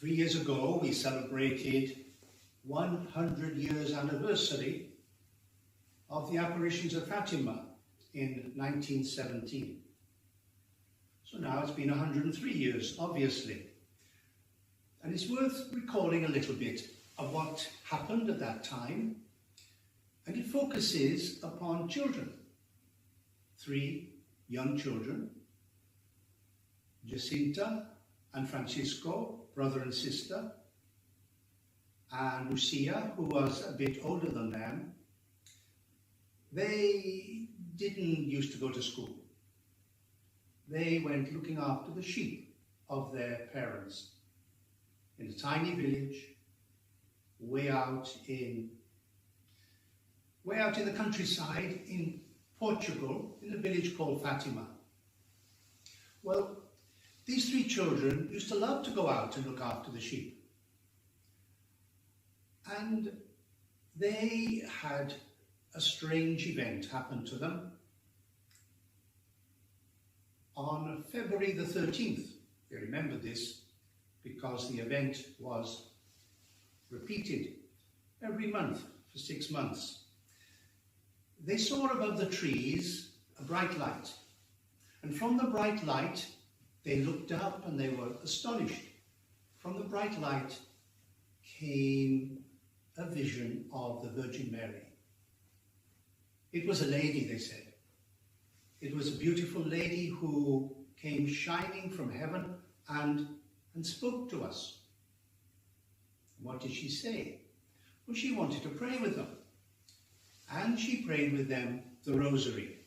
3 years ago, we celebrated 100 years anniversary of the apparitions of Fatima in 1917. So now it's been 103 years, obviously. And it's worth recalling a little bit of what happened at that time. And it focuses upon children. 3 young children, Jacinta and Francisco, brother and sister, and Lucia, who was a bit older than them. They didn't used to go to school. They went looking after the sheep of their parents in a tiny village way out in the countryside in Portugal, in a village called Fatima. Well, these 3 children used to love to go out and look after the sheep. And they had a strange event happen to them on February the 13th. They remember this because the event was repeated every month for 6 months. They saw above the trees a bright light, and from the bright light they looked up and they were astonished. From the bright light came a vision of the Virgin Mary. It was a lady, they said. It was a beautiful lady who came shining from heaven and spoke to us. What did she say? Well, she wanted to pray with them. And she prayed with them the Rosary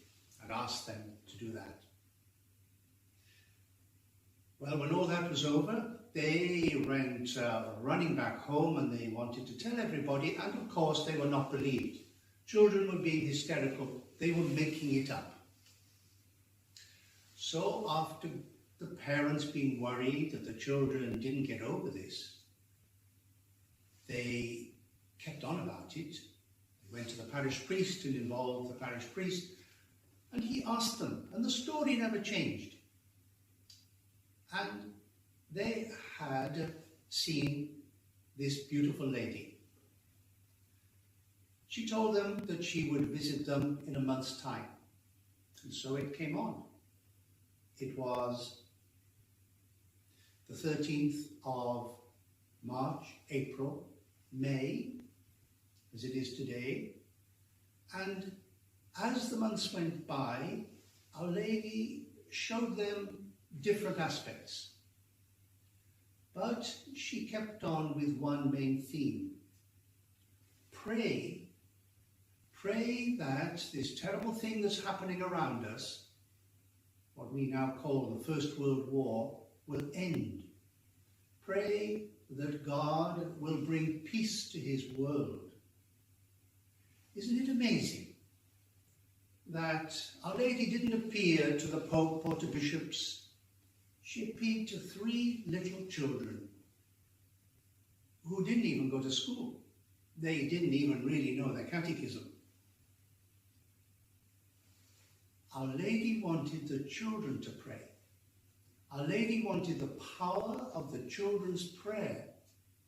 and asked them to do that. Well, when all that was over, they went running back home and they wanted to tell everybody, and of course they were not believed. Children were being hysterical. They were making it up. So after the parents being worried that the children didn't get over this, they kept on about it. They went to the parish priest and involved the parish priest, and he asked them, and the story never changed. And they had seen this beautiful lady. She told them that she would visit them in a month's time. And so it came on. It was the 13th of March, April, May, as it is today. And as the months went by, Our Lady showed them different aspects. But she kept on with one main theme. Pray that this terrible thing that's happening around us, what we now call the First World War, will end. Pray that God will bring peace to his world. Isn't it amazing that Our Lady didn't appear to the Pope or to bishops? She appeared to 3 little children who didn't even go to school. They didn't even really know their catechism. Our Lady wanted the children to pray. Our Lady wanted the power of the children's prayer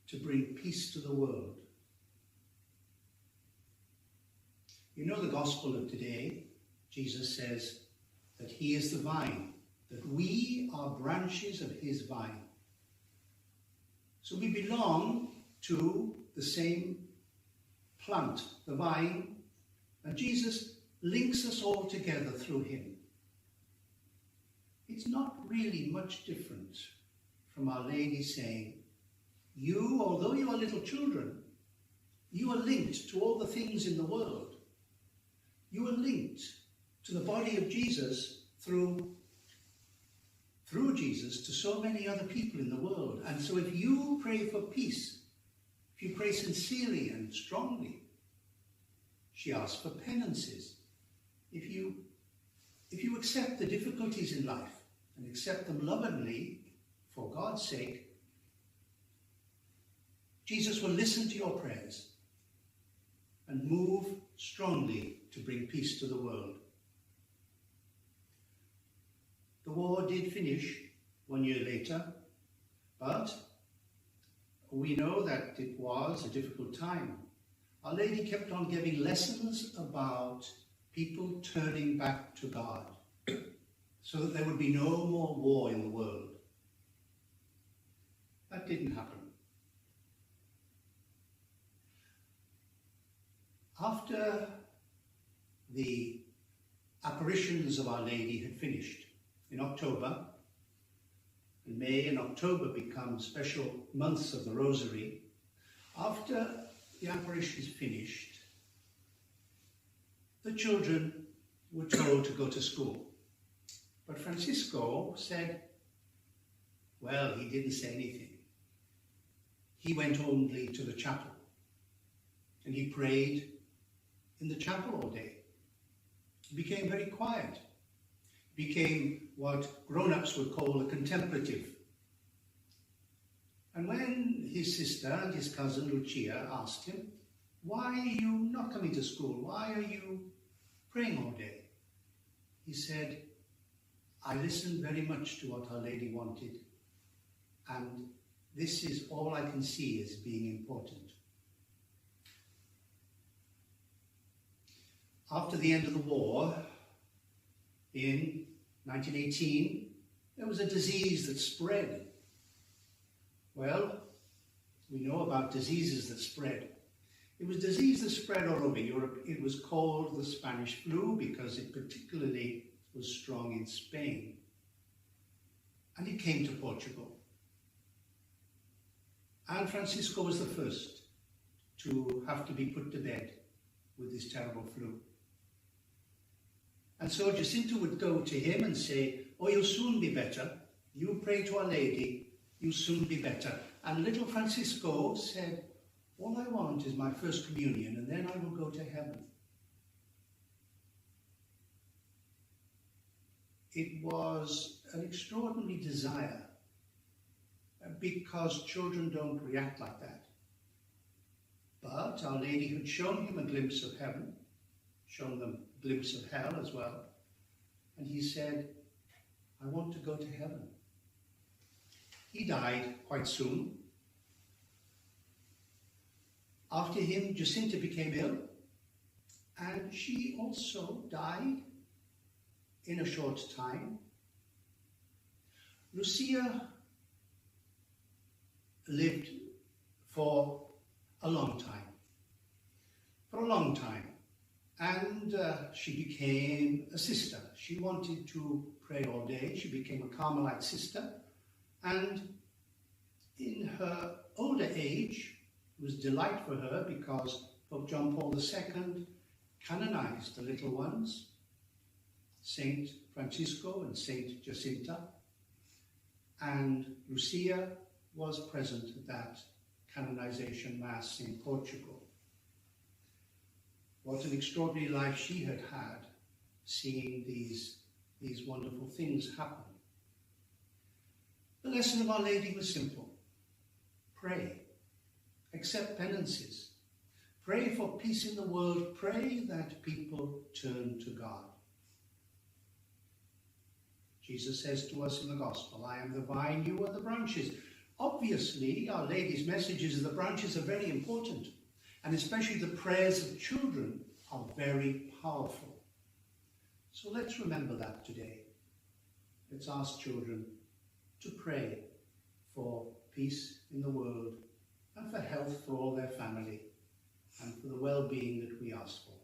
to bring peace to the world. You know the gospel of today, Jesus says that he is the vine, that we are branches of his vine. So we belong to the same plant, the vine, and Jesus links us all together through him. It's not really much different from Our Lady saying, you, although you are little children, you are linked to all the things in the world. You are linked to the body of Jesus through Jesus to so many other people in the world. And so if you pray for peace, if you pray sincerely and strongly, she asks for penances. If you accept the difficulties in life and accept them lovingly for God's sake, Jesus will listen to your prayers and move strongly to bring peace to the world. The war did finish 1 year later, but we know that it was a difficult time. Our Lady kept on giving lessons about people turning back to God so that there would be no more war in the world. That didn't happen. After the apparitions of Our Lady had finished in October, and May and October become special months of the Rosary, after the apparitions finished, the children were told to go to school. But Francisco said, well, he didn't say anything. He went only to the chapel, and he prayed in the chapel all day. He became very quiet. He became what grown-ups would call a contemplative. And when his sister and his cousin Lucia asked him, why are you not coming to school? Why are you praying all day? He said, I listened very much to what Our Lady wanted, and this is all I can see as being important. After the end of the war, in 1918, there was a disease that spread. Well, we know about diseases that spread. It was a disease that spread all over Europe. It was called the Spanish flu because it particularly was strong in Spain. And it came to Portugal. And Francisco was the first to have to be put to bed with this terrible flu. And so Jacinta would go to him and say, oh, you'll soon be better. You pray to Our Lady, you'll soon be better. And little Francisco said, all I want is my first communion, and then I will go to heaven. It was an extraordinary desire, because children don't react like that. But Our Lady had shown him a glimpse of heaven, shown them a glimpse of hell as well. And he said, I want to go to heaven. He died quite soon. After him, Jacinta became ill, and she also died in a short time. Lucia lived for a long time. And she became a sister. She wanted to pray all day. She became a Carmelite sister. And in her older age, it was a delight for her because Pope John Paul II canonized the little ones, Saint Francisco and Saint Jacinta. And Lucia was present at that canonization mass in Portugal. What an extraordinary life she had had, seeing these wonderful things happen. The lesson of Our Lady was simple. Pray. Accept penances. Pray for peace in the world. Pray that people turn to God. Jesus says to us in the Gospel, I am the vine, you are the branches. Obviously, Our Lady's messages of the branches are very important, and especially the prayers of children are very powerful. So let's remember that today. Let's ask children to pray for peace in the world and for health for all their family and for the well-being that we ask for.